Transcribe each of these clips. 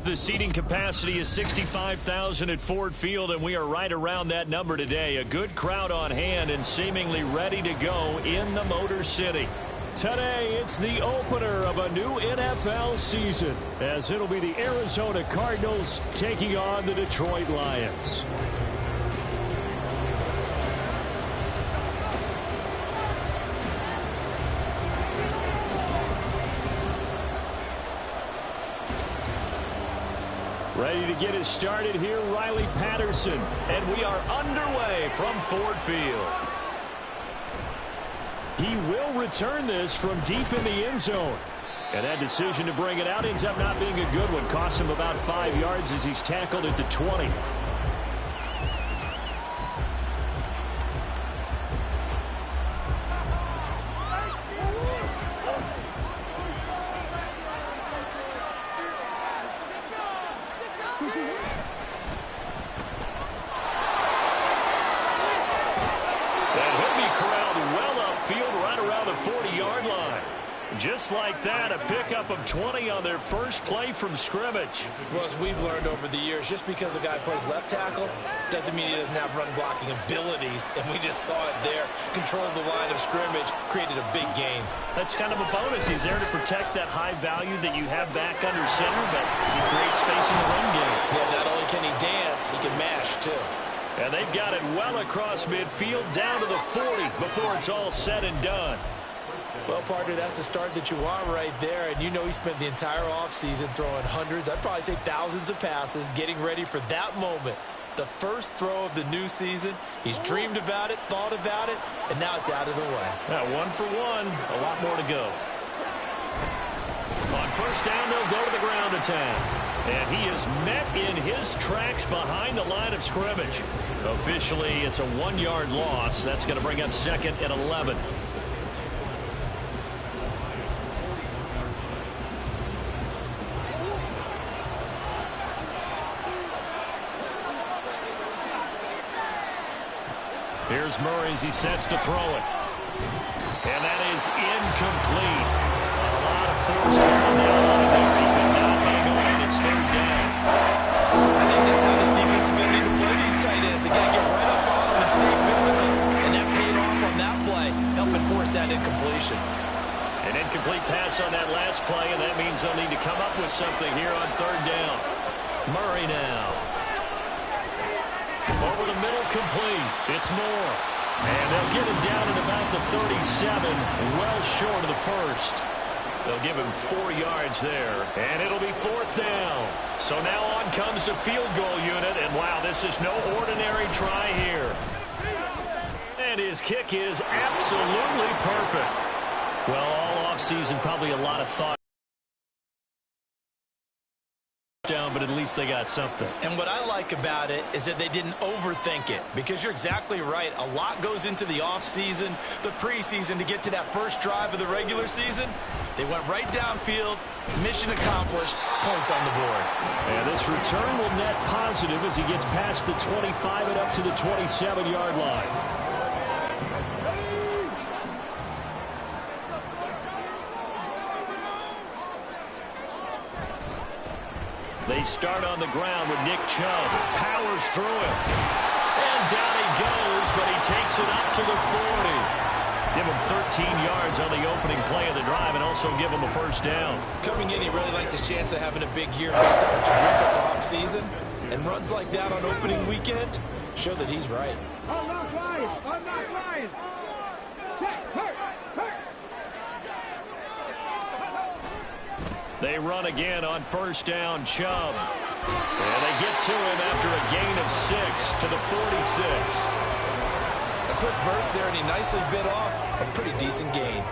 The seating capacity is 65,000 at Ford Field, and we are right around that number today. A good crowd on hand and seemingly ready to go in the Motor City. Today, it's the opener of a new NFL season, as it'll be the Arizona Cardinals taking on the Detroit Lions. Ready to get us started here, Riley Patterson. And we are underway from Ford Field. He will return this from deep in the end zone. And that decision to bring it out ends up not being a good one. Costs him about 5 yards as he's tackled at the 20. Just like that, a pickup of 20 on their first play from scrimmage. Well, as we've learned over the years, just because a guy plays left tackle doesn't mean he doesn't have run blocking abilities, and we just saw it there. Controlled the line of scrimmage, created a big gain. That's kind of a bonus. He's there to protect that high value that you have back under center, but he creates space in the run game. Yeah, not only can he dance, he can mash, too. And they've got it well across midfield, down to the 40 before it's all said and done. Well, partner, that's the start that you want right there. And you know he spent the entire offseason throwing hundreds, I'd probably say thousands of passes, getting ready for that moment. The first throw of the new season. He's dreamed about it, thought about it, and now it's out of the way. Now, 1 for 1, a lot more to go. On first down, they'll go to the ground attack. And he is met in his tracks behind the line of scrimmage. Officially, it's a 1-yard loss. That's going to bring up second and 11. Here's Murray as he sets to throw it. And that is incomplete. A lot of force on that line there. He could not hang on. It's third down. I think that's how this defense is going to need to play these tight ends. They got to get right up on them and stay physical. And that paid off on that play, helping force that incompletion. An incomplete pass on that last play, and that means they'll need to come up with something here on third down. Murray now. Over the middle, complete. It's Moore. And they'll get him down at about the 37, well short of the first. They'll give him 4 yards there, and it'll be fourth down. So now on comes the field goal unit, and wow, this is no ordinary try here. And his kick is absolutely perfect. Well, all offseason, probably a lot of thought down, but at least they got something. And what I like about it is that they didn't overthink it, because you're exactly right. A lot goes into the offseason, the preseason, to get to that first drive of the regular season. They went right downfield, mission accomplished, points on the board. And this return will net positive as he gets past the 25 and up to the 27-yard line. They start on the ground with Nick Chubb. Powers through him. And down he goes, but he takes it up to the 40. Give him 13 yards on the opening play of the drive and also give him a first down. Coming in, he really liked his chance of having a big year based on a terrific offseason. And runs like that on opening weekend show that he's right. Unlock Lions! Unlock Lions! They run again on first down, Chubb. And they get to him after a gain of 6 to the 46. A quick burst there, and he nicely bit off a pretty decent gain.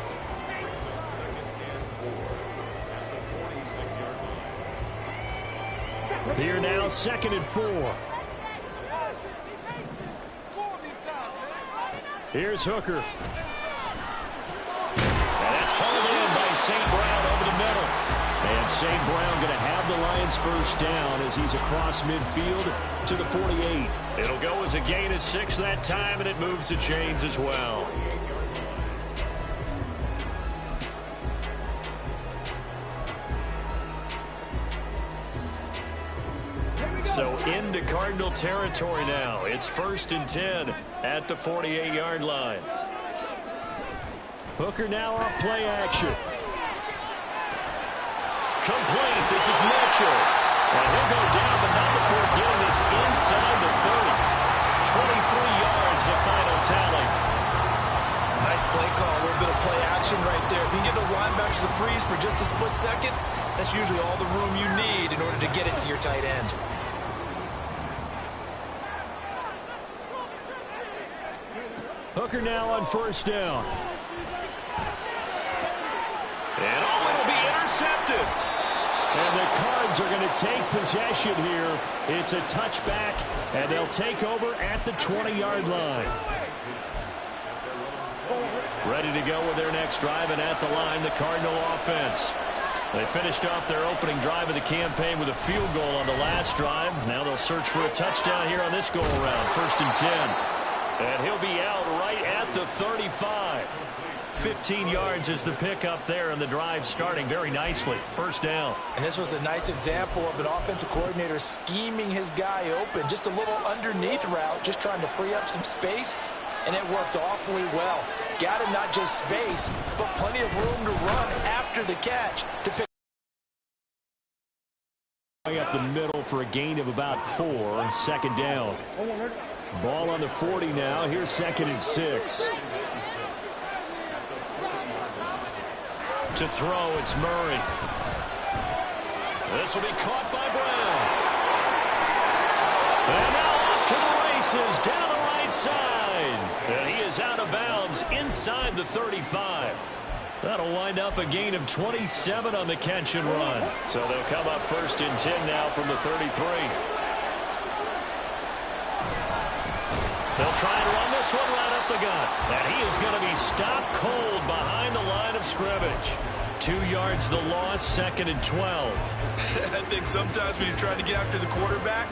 Here now, 2nd and 4. Here's Hooker. And that's hauled in by St. Brown over the middle. And St. Brown going to have the Lions first down as he's across midfield to the 48. It'll go as a gain of 6 that time, and it moves the chains as well. So into Cardinal territory now. It's 1st and 10 at the 48-yard line. Hooker now off play action. Complete. This is Mitchell. And he'll go down, but not before getting this inside the 30. 23 yards, the final tally. Nice play call, a little bit of play action right there. If you can get those linebackers to freeze for just a split second, that's usually all the room you need in order to get it to your tight end. Hooker now on 1st down. And it'll be intercepted. And the Cards are going to take possession here. It's a touchback, and they'll take over at the 20-yard line. Ready to go with their next drive, and at the line, the Cardinal offense. They finished off their opening drive of the campaign with a field goal on the last drive. Now they'll search for a touchdown here on this go-around. 1st and 10. And he'll be out right at the 35. 15 yards is the pickup there, and the drive starting very nicely. 1st down. And this was a nice example of an offensive coordinator scheming his guy open. Just a little underneath route, just trying to free up some space, and it worked awfully well. Got him not just space, but plenty of room to run after the catch to pick up the middle for a gain of about 4. 2nd down. Ball on the 40 now. Here's 2nd and 6. To throw, it's Murray. This will be caught by Brown. And now off to the races, down the right side. And he is out of bounds inside the 35. That'll wind up a gain of 27 on the catch and run. So they'll come up 1st and 10 now from the 33. They'll try and run this one right up the gut. And he is going to be stopped cold behind the line of scrimmage. 2 yards the loss, 2nd and 12. I think sometimes when you're trying to get after the quarterback,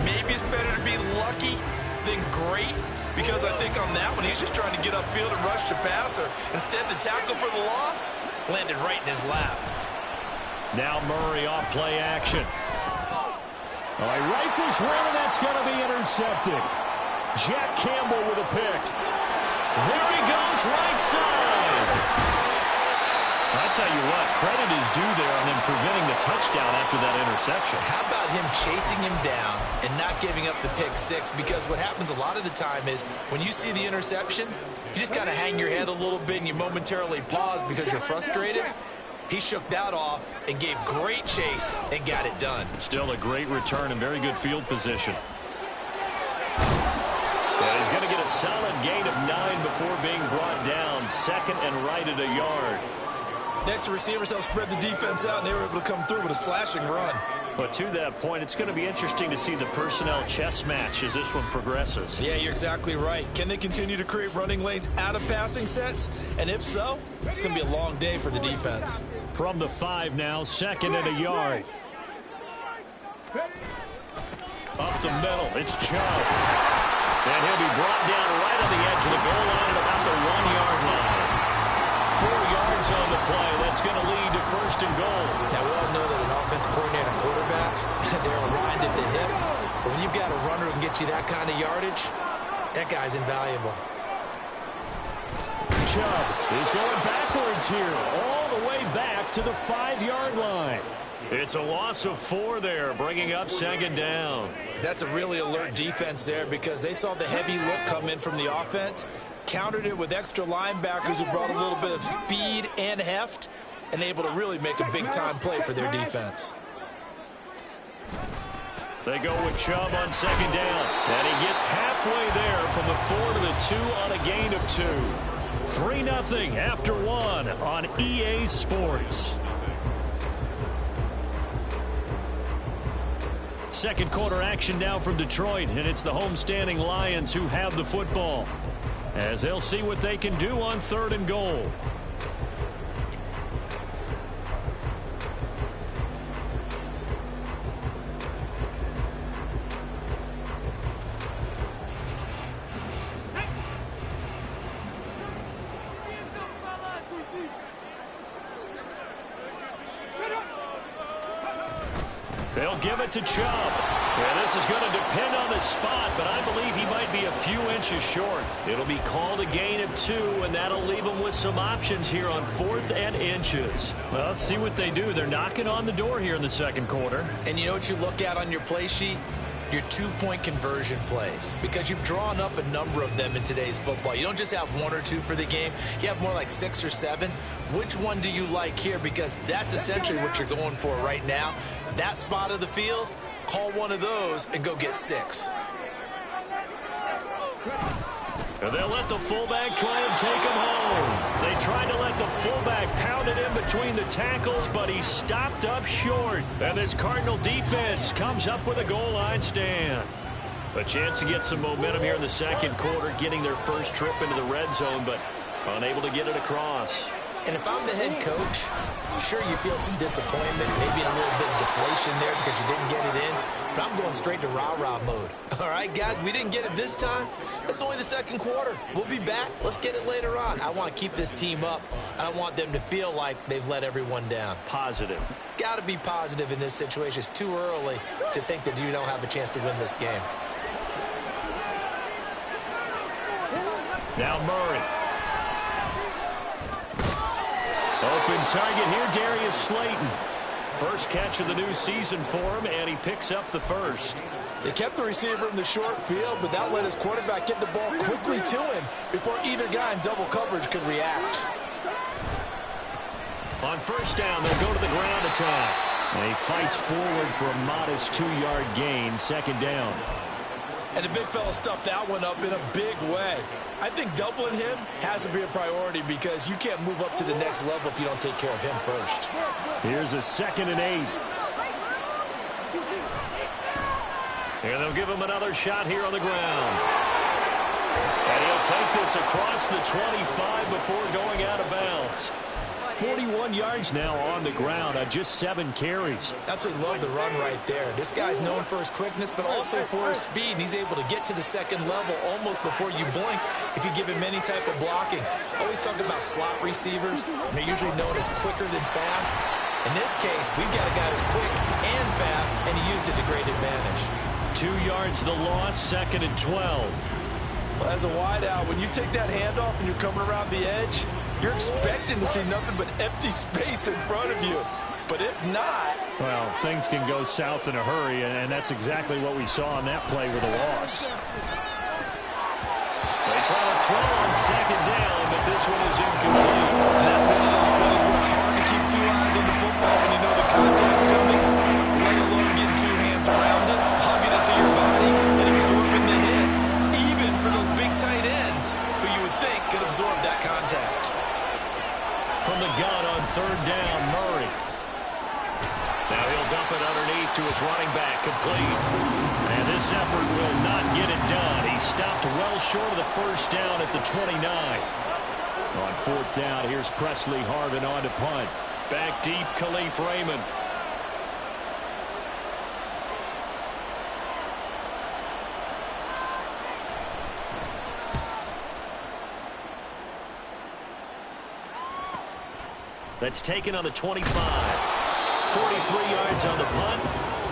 maybe it's better to be lucky than great. Because I think on that one, he's just trying to get upfield and rush the passer. Instead, the tackle for the loss landed right in his lap. Now Murray off play action. All right, rifles one, and that's going to be intercepted. Jack Campbell with a pick. There he goes, right side. I tell you what, credit is due there on them preventing the touchdown after that interception. How about him chasing him down and not giving up the pick six? Because what happens a lot of the time is when you see the interception, you just kind of hang your head a little bit and you momentarily pause because you're frustrated. He shook that off and gave great chase and got it done. Still a great return and very good field position. And he's going to get a solid gain of 9 before being brought down. 2nd and right at a yard. Next, the receivers helped spread the defense out, and they were able to come through with a slashing run. But to that point, it's going to be interesting to see the personnel chess match as this one progresses. Yeah, you're exactly right. Can they continue to create running lanes out of passing sets? And if so, it's going to be a long day for the defense. From the 5 now, 2nd and a yard. Up the middle, it's Chubb. And he'll be brought down right on the edge of the goal line at about the 1-yard line. 4 yards on the play. That's going to lead to 1st and goal. Now, we all know that an offensive coordinator and quarterback, they're aligned at the hip. But when you've got a runner who can get you that kind of yardage, that guy's invaluable. Chubb is going backwards here, all the way back to the 5-yard line. It's a loss of 4 there, bringing up 2nd down. That's a really alert defense there because they saw the heavy look come in from the offense, countered it with extra linebackers who brought a little bit of speed and heft, and able to really make a big-time play for their defense. They go with Chubb on 2nd down, and he gets halfway there from the 4 to the 2 on a gain of 2. 3-0 after 1 on EA Sports. Second quarter action now from Detroit, and it's the homestanding Lions who have the football, as they'll see what they can do on 3rd and goal. They'll give it to Chubb. Yeah, this is going to depend on the spot, but I believe he might be a few inches short. It'll be called a gain of 2, and that'll leave him with some options here on 4th and inches. Well, let's see what they do. They're knocking on the door here in the second quarter. And you know what you look at on your play sheet? Your 2-point conversion plays, because you've drawn up a number of them in today's football. You don't just have 1 or 2 for the game. You have more like 6 or 7. Which one do you like here? Because that's essentially what you're going for right now. That spot of the field, call one of those and go get 6. And they'll let the fullback try and take him home. They tried to let the fullback pound it in between the tackles, but he stopped up short. And this Cardinal defense comes up with a goal line stand. A chance to get some momentum here in the second quarter, getting their first trip into the red zone, but unable to get it across. And if I'm the head coach, sure, you feel some disappointment, maybe a little bit of deflation there because you didn't get it in, but I'm going straight to rah-rah mode. All right, guys, we didn't get it this time. It's only the second quarter. We'll be back. Let's get it later on. I want to keep this team up. I don't want them to feel like they've let everyone down. Positive. Got to be positive in this situation. It's too early to think that you don't have a chance to win this game. Now Murray. Open target here, Darius Slayton. First catch of the new season for him, and he picks up the first. They kept the receiver in the short field, but that let his quarterback get the ball quickly to him before either guy in double coverage could react. On first down, they'll go to the ground attack. And he fights forward for a modest 2-yard gain, second down. And the big fella stuffed that one up in a big way. I think doubling him has to be a priority because you can't move up to the next level if you don't take care of him first. Here's a 2nd and 8. And they'll give him another shot here on the ground. And he'll take this across the 25 before going out of bounds. 41 yards now on the ground on just 7 carries. Absolutely love the run right there. This guy's known for his quickness, but also for his speed. He's able to get to the second level almost before you blink if you give him any type of blocking. I always talk about slot receivers. They're usually known as quicker than fast. In this case, we've got a guy who's quick and fast, and he used it to great advantage. 2 yards the loss, 2nd and 12. Well, as a wideout, when you take that handoff and you're coming around the edge, you're expecting to see nothing but empty space in front of you. But if not... Well, things can go south in a hurry, and that's exactly what we saw on that play with a loss. They try to throw on second down, but this one is incomplete. And that's one of those plays where it's hard to keep 2 eyes on the football when you know the contact's coming, let alone getting 2 hands around it, hugging it to your body, and absorbing the hit. Even for those big tight ends who you would think could absorb that contact. From the gun on 3rd down, Murray. Now he'll dump it underneath to his running back, complete. And this effort will not get it done. He stopped well short of the first down at the 29. On 4th down, here's Presley Harvin on to punt. Back deep, Khalif Raymond. That's taken on the 25. 43 yards on the punt,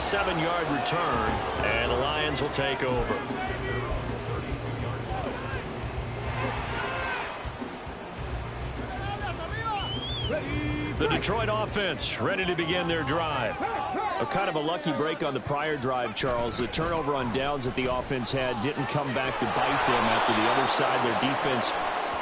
7-yard return, and the Lions will take over. The Detroit offense ready to begin their drive. A kind of a lucky break on the prior drive, Charles. The turnover on downs that the offense had didn't come back to bite them after the other side. Their defense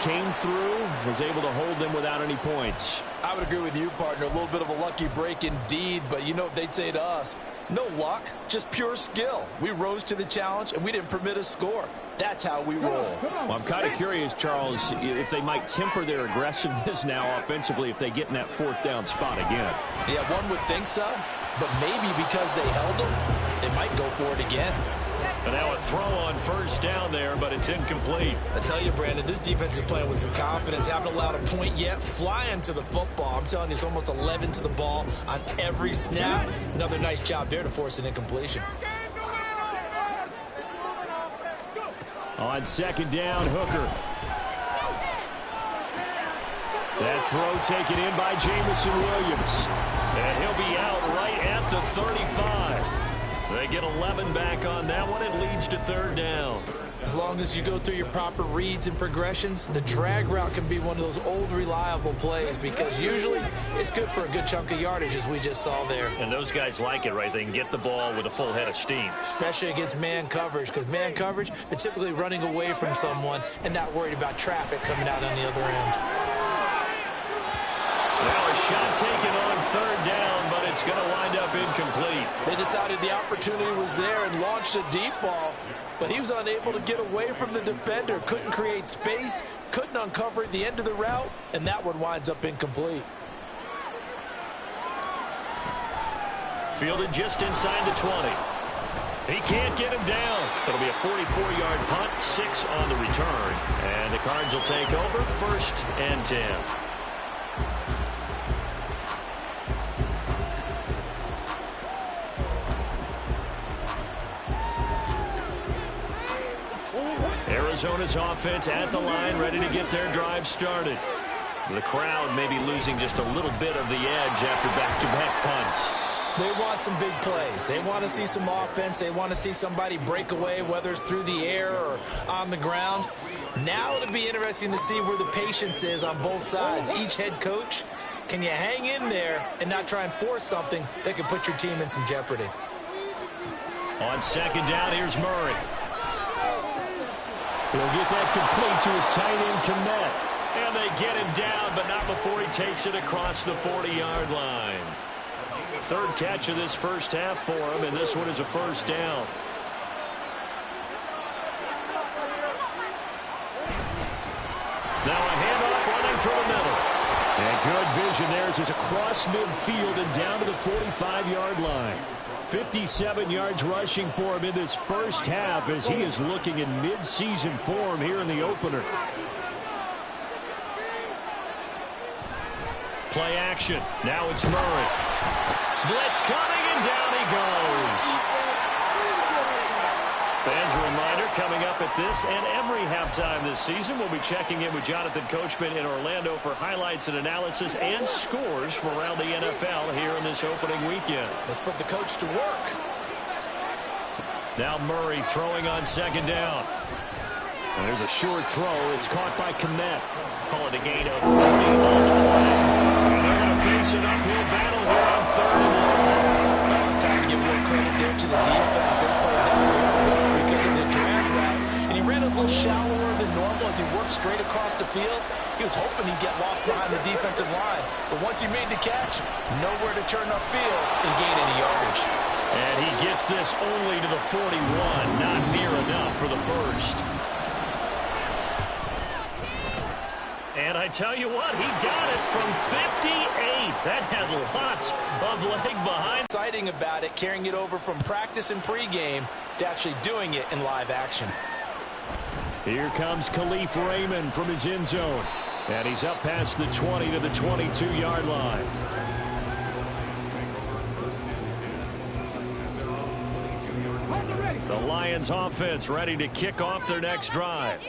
came through, was able to hold them without any points. I would agree with you, partner. A little bit of a lucky break indeed, but you know what they'd say to us? No luck, just pure skill. We rose to the challenge, and we didn't permit a score. That's how we roll. Well, I'm kind of curious, Charles, if they might temper their aggressiveness now offensively if they get in that 4th down spot again. Yeah, one would think so, but maybe because they held them, they might go for it again. And now a throw on 1st down there, but it's incomplete. I tell you, Brandon, this defense is playing with some confidence. Haven't allowed a point yet. Flying to the football. I'm telling you, it's almost 11 to the ball on every snap. Another nice job there to force an incompletion. On 2nd down, Hooker. That throw taken in by Jamison Williams. And he'll be out right at the 35. They get 11 back on that one. It leads to third down. As long as you go through your proper reads and progressions, the drag route can be one of those old reliable plays because usually it's good for a good chunk of yardage, as we just saw there. And those guys like it, right? They can get the ball with a full head of steam. Especially against man coverage, because man coverage, they're typically running away from someone and not worried about traffic coming out on the other end. Now a shot taken on third down, but it's going to wind up incomplete. They decided the opportunity was there and launched a deep ball, but he was unable to get away from the defender, couldn't create space, couldn't uncover the end of the route, and that one winds up incomplete. Fielded just inside the 20. He can't get him down. It'll be a 44-yard punt, 6 on the return, and the Cards will take over, 1st and 10. Arizona's offense at the line, ready to get their drive started. The crowd may be losing just a little bit of the edge after back-to-back punts. They want some big plays. They want to see some offense. They want to see somebody break away, whether it's through the air or on the ground. Now it'll be interesting to see where the patience is on both sides. Each head coach, can you hang in there and not try and force something that could put your team in some jeopardy? On second down, here's Murray. He'll get that complete to his tight end, Kmet. And they get him down, but not before he takes it across the 40-yard line. Third catch of this first half for him, and this one is a first down. Now a handoff running through the middle. And good vision there as he's across midfield and down to the 45-yard line. 57 yards rushing for him in this first half as he is looking in mid-season form here in the opener. Play action. Now it's Murray. Blitz coming, and down he goes. Fans, a reminder, coming up at this and every halftime this season, we'll be checking in with Jonathan Coachman in Orlando for highlights and analysis and scores from around the NFL here in this opening weekend. Let's put the coach to work. Now Murray throwing on second down. And there's a short throw. It's caught by Kmet. Call it a gain of 30 on the play. And they're going to face an uphill battle here on third and long. Well, it's time to give more credit there to the defense. They played that very well because of the drag route. And he ran a little shallower than normal as he worked straight across the field. He was hoping he'd get lost behind the defensive line. But once he made the catch, nowhere to turn upfield and gain any yardage. And he gets this only to the 41. Not near enough for the first. And I tell you what, he got it from 58. That had lots of leg behind. Exciting about it, carrying it over from practice and pregame to actually doing it in live action. Here comes Khalif Raymond from his end zone. And he's up past the 20 to the 22-yard line. The Lions offense ready to kick off their next drive.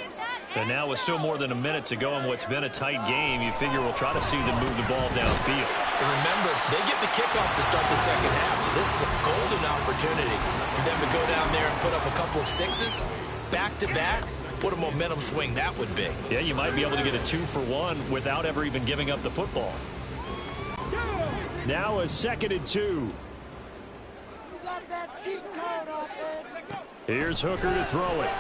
And now with still more than a minute to go in what's been a tight game, you figure we'll try to see them move the ball downfield. And remember, they get the kickoff to start the second half, so this is a golden opportunity for them to go down there and put up a couple of sixes back-to-back. What a momentum swing that would be. Yeah, you might be able to get a 2-for-1 without ever even giving up the football. Now a 2nd and 2. That cheat code offense. Here's Hooker to throw it.